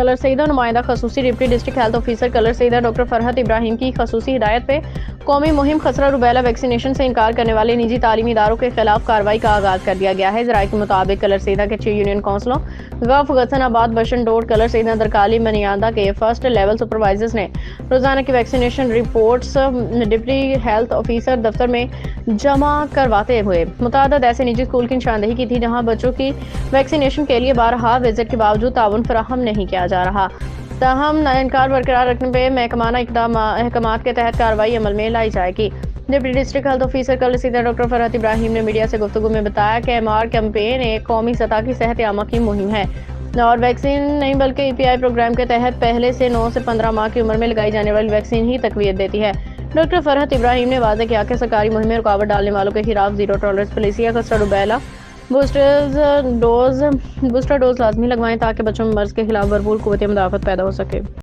Colour Syedan نمائندہ خصوصی deputy district health officer Kallar Syedan doctor Farhat Ibrahim کی خصوصی ہدایت پہ قومی مہم خسرہ روبیلا ویکسینیشن سے انکار کرنے والے نجی تعلیمی اداروں کے خلاف کارروائی کا آغاز کر دیا گیا ہے۔ ذرائع کے مطابق کلر سیدہ کے 6 یونین کونسلوں غف غسن آباد بشن ڈوڈ کلر سیدہ درکالی منیاندہ کے فرسٹ لیول سپروائزرز نے روزانہ کی vaccination reports deputy health officer دفتر میں جمع کرواتے ہوئے متعدد ایسے نجی اسکول کی نشاندہی کی تھی جہاں بچوں کی ویکسینیشن کے لیے بارہا وزٹ کے باوجود تعاون فراہم نہیں کیا جا رہا۔ تاہم انکار برقرار رکھنے پہ محکمانہ احکامات کے تحت کارروائی عمل میں لائی جائے گی۔ Deputy district health officer Kallar Syedan doctor Farhat Ibrahim نے میڈیا سے گفتگو میں بتایا کہ MR کیمپین ایک قومی سطح کی صحت عامہ کی مہم ہے اور ویکسین نہیں بلکہ EPI پروگرام کے تحت پہلے سے 9 سے 15 ماہ کی عمر میں لگائی جانے والی ویکسین ہی تقویت دیتی ہے۔ ڈاکٹر فرحت ابراہیم نے واضح کیا کہ سرکاری مہم میں رکاوٹ ڈالنے والوں کے خلاف زیرو ٹالرنس پالیسی ہے۔ خسرہ روبیلا بوسٹر ڈوز لازمی لگوائیں تاکہ بچوں میں مرض کے خلاف بھرپور قوت مدافعت پیدا ہو سکے۔